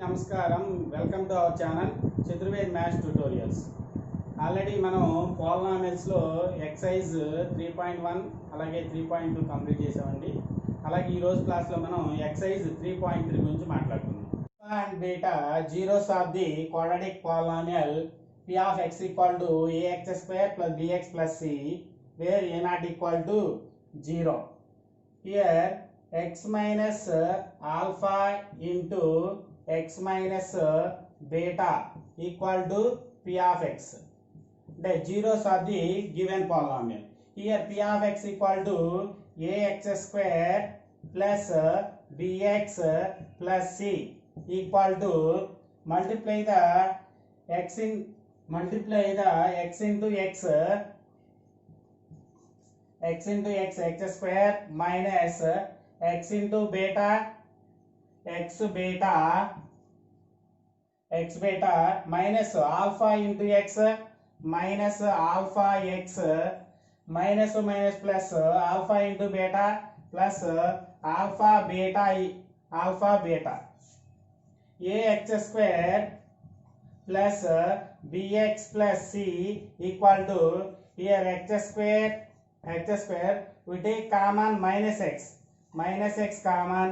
నమస్కారం welcome to our channel Chaturved maths tutorials. Already మనం పాలినామియల్స్లో ఎక్సైజ్ 3.1 అలాగే 3.2 కంప్లీట్ చేసామండి. అలాగే ఈరోజు క్లాస్లో మనం ఎక్సైజ్ 3.3 గురించి మాట్లాడుతున్నాం. And beta zeros of the quadratic polynomial p of x equal to ax square plus bx plus c where a not equal to 0. Here x minus alpha into x minus beta equal to p of x. The zeros are the given polynomial. Here p of x equal to ax square plus bx plus c equal to multiply the x into x x square minus x into beta x beta minus alpha into x minus alpha x minus plus alpha into beta plus alpha beta ax square plus bx plus c equal to here x square we take common minus x common.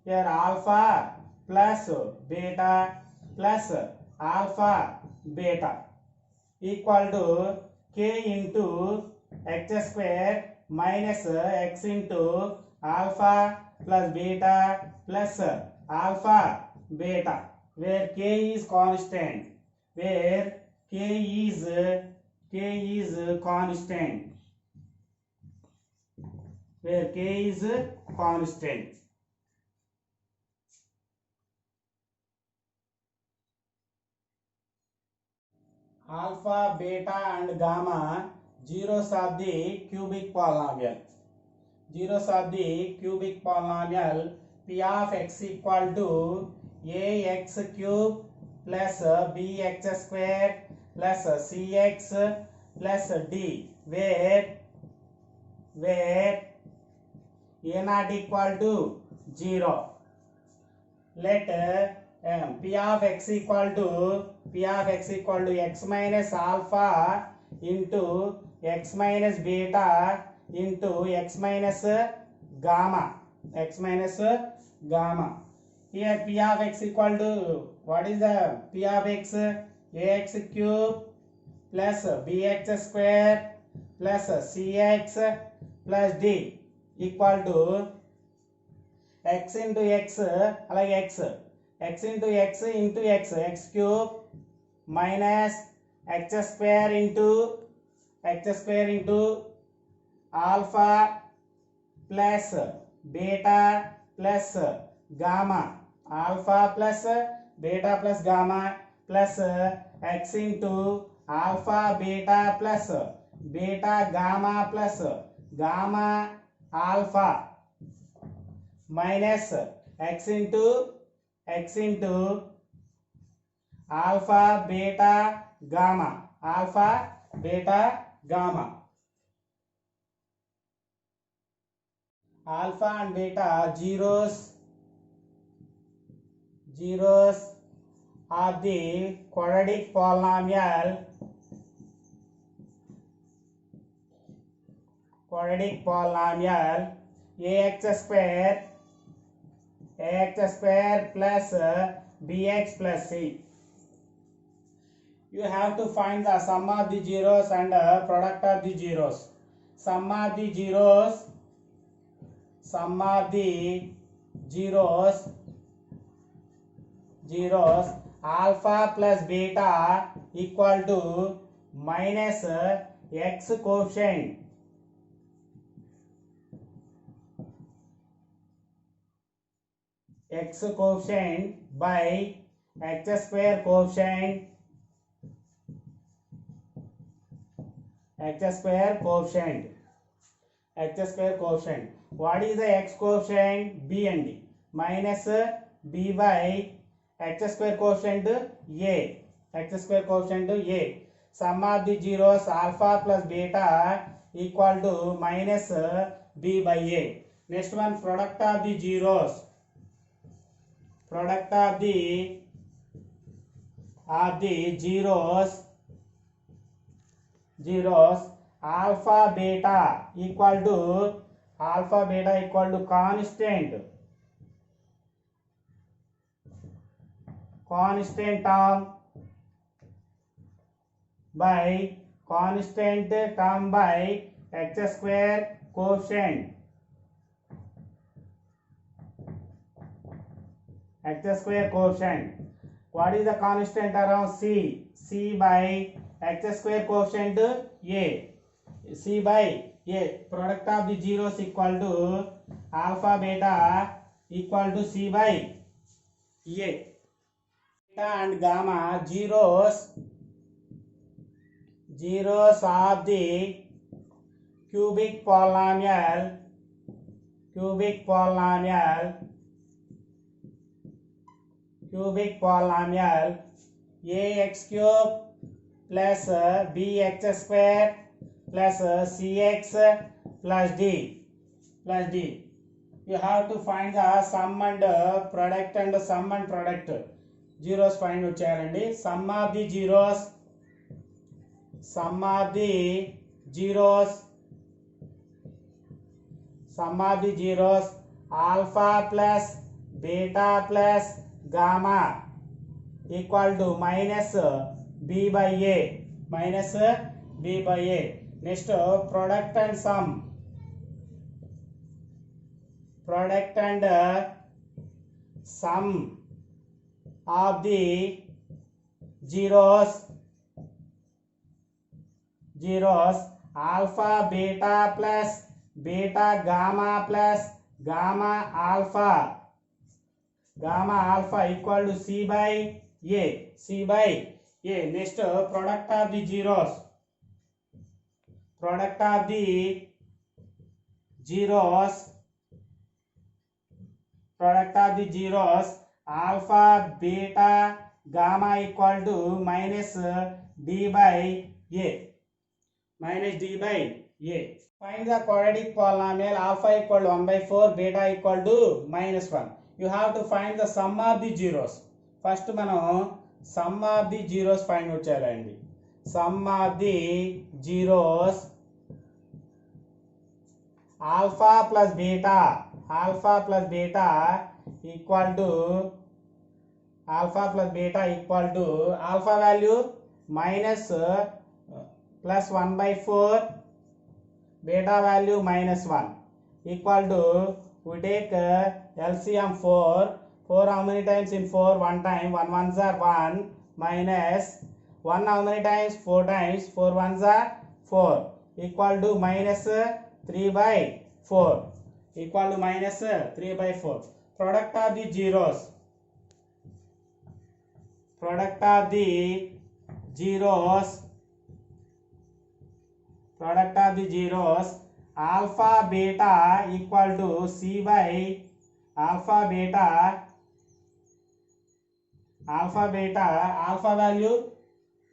Here alpha plus beta plus alpha beta equal to k into x square minus x into alpha plus beta plus alpha beta where k is constant, where k is constant, where k is constant. Alpha, beta and gamma zeros of the cubic polynomial. Zeros of the cubic polynomial p of x equal to ax cube plus bx square plus cx plus d where a not equal to 0. Let p of x equal to x minus alpha into x minus beta into x minus gamma. Here p of x equal to, what is the p of x? Ax cube plus bx square plus cx plus d equal to x into x like x into x cube minus x square into alpha plus beta plus gamma, alpha plus beta plus gamma plus x into alpha beta plus beta gamma plus gamma alpha minus x into alpha beta gamma, alpha and beta zeros of the quadratic polynomial ax square plus bx plus c. You have to find the sum of the zeros and product of the zeros. Sum of the zeros alpha plus beta equal to minus x coefficient by x square coefficient. What is the x coefficient? B and D minus b by x square coefficient a. Sum of the zeros alpha plus beta equal to minus b by a. Next one, product of the zeros. Product of the of the zeros alpha beta equal to constant term by x square quotient. What is the constant around C? C by x square quotient A. C by A. Product of the zeros equal to alpha beta equal to C by A. Beta and gamma zeros of the cubic polynomial ax cube plus bx square plus cx plus d. You have to find the sum and product zeros find out cheyalandi. Sum of the zeros alpha plus beta plus gamma equal to minus b by a. Next product and sum of the zeros alpha beta plus beta gamma plus gamma alpha equal to c by a. Next product of the zeros alpha beta gamma equal to minus d by a. Find the quadratic polynomial alpha equal to 1 by 4, beta equal to minus 1. You have to find the sum of the zeros. First మనం sum of the zeros find out చేయాలండి. Sum of the zeros alpha plus beta equal to alpha value minus plus 1 by 4, beta value minus 1 equal to, we take LCM 4 how many times in 4? 1 time, 1 ones are 1 minus 1 how many times? 4 times, 4 ones are 4 equal to minus 3 by 4 Product of the zeros alpha beta equal to c by alpha value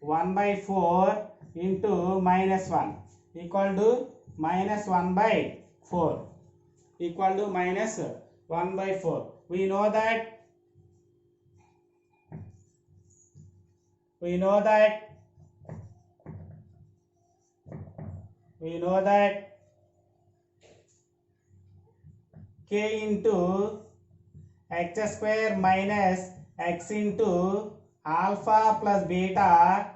1 by 4 into minus 1 equal to minus 1 by 4 we know that k into x square minus x into alpha plus beta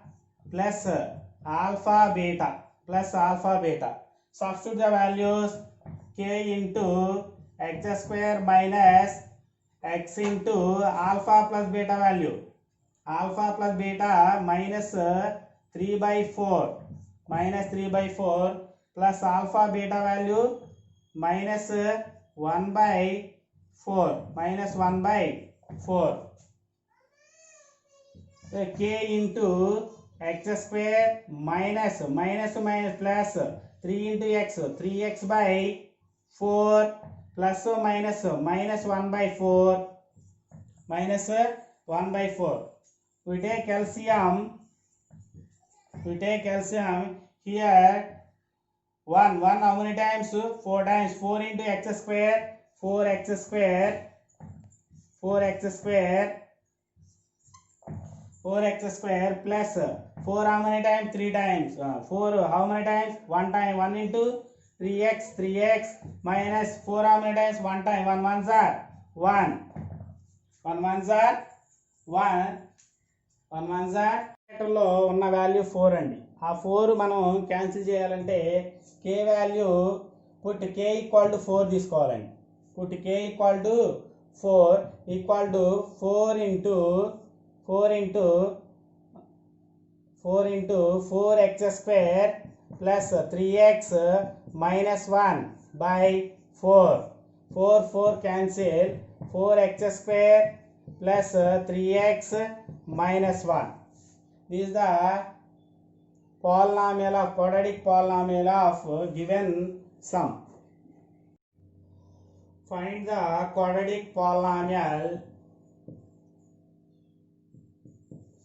plus alpha beta. Substitute the values k into x square minus x into alpha plus beta value. Alpha plus beta minus 3 by 4 plus alpha beta value minus 1 by 4 So k into x square minus plus 3 into x 3x by 4 plus or minus 1 by 4 we take LCM here 1 how many times? 4 times. 4 into x square 4x square 4x square plus 4 how many times? 3 times. 4 how many times? 1 time. 1 into 3x minus 4 how many times? 1 time. 1 ones are 1. 1 ones are 1. 1 ones are లో ఉన్న value 4 అండి. ఆ 4 మనం cancel చేయాలంటే k value put k equal to 4 తీసుకోవాలండి. Put k equal to 4 equal to 4 into 4x square plus 3x minus 1 by 4. 4 cancel. 4x square plus 3x minus 1. This is the polynomial of quadratic polynomial of given sum. Find the quadratic polynomial.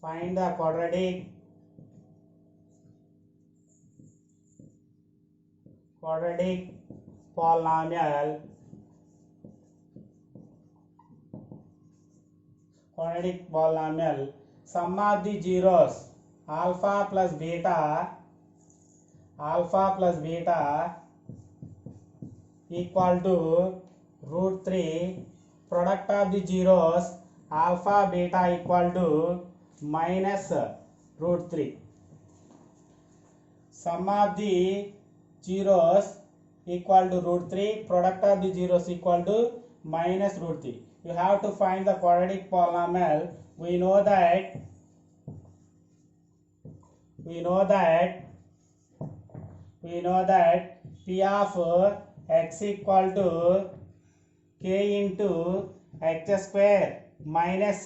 Find the quadratic polynomial. Quadratic polynomial. Sum of the zeros alpha plus beta equal to root 3. Product of the zeros alpha beta equal to minus root 3. Sum of the zeros equal to root 3. Product of the zeros equal to minus root 3. You have to find the quadratic polynomial. We know that p of x equal to k into x square minus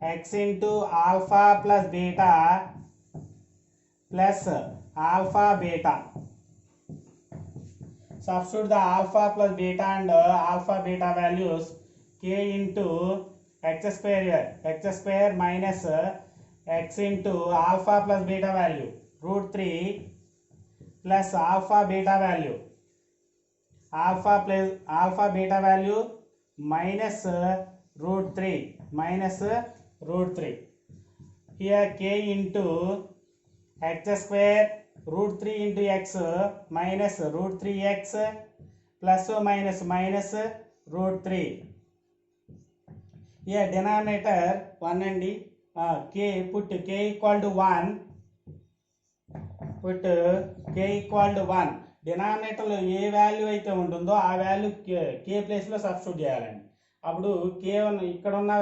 x into alpha plus beta plus alpha beta. Substitute the alpha plus beta and alpha beta values. K into x square here. X square minus x into alpha plus beta value root 3 plus alpha beta value. Alpha plus alpha beta value minus root 3. Here k into x square root 3 into x minus root 3x plus or minus root 3. Here denominator 1 and k put k equal to 1. Put k equal to 1. Denominator లో ఏ value అయితే ఉంటుందో ఆ value k place లో substitute చేయాలండి. అప్పుడు k ఇక్కడ ఉన్న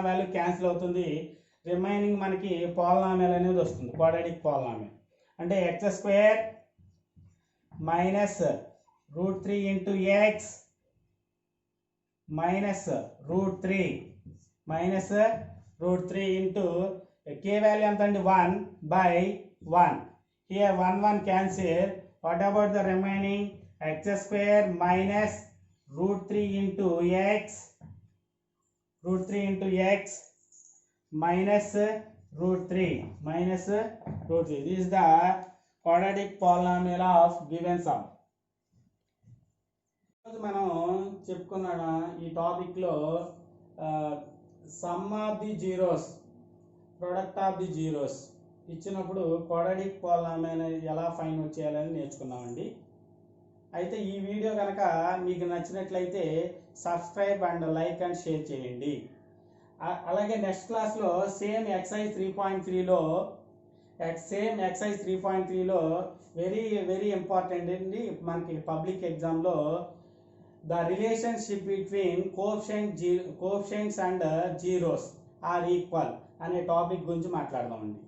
value cancel అవుతుంది. రిమైనింగ్ మనకి పాలినామియల్ అనేది వస్తుంది. క్వాడ్రాటిక్ పాలినామియల్ అంటే x square minus root 3 into x minus root 3 into k value entandi 1 by 1. Here 1 cancel. What about the remaining? X square minus root 3 into x minus root 3. This is the quadratic polynomial of given sum. మనం చెప్పుకున్న ఈ టాపిక్లో some of the zeros product of the zeros ఇచ్చినప్పుడు quadratic polynomial ఎలా find out చేయాలని నేర్చుకున్నామండి. అయితే ఈ video కనుక మీకు నచ్చినట్లయితే subscribe and like and share చేయండి. అలాగే నెక్స్ట్ క్లాస్లో సేమ్ ఎక్సైజ్ 3.3లో వెరీ ఇంపార్టెంట్ అండి. మనకి పబ్లిక్ ఎగ్జామ్లో the relationship between coefficients and zeros are equal అనే టాపిక్ గురించి మాట్లాడదామండి.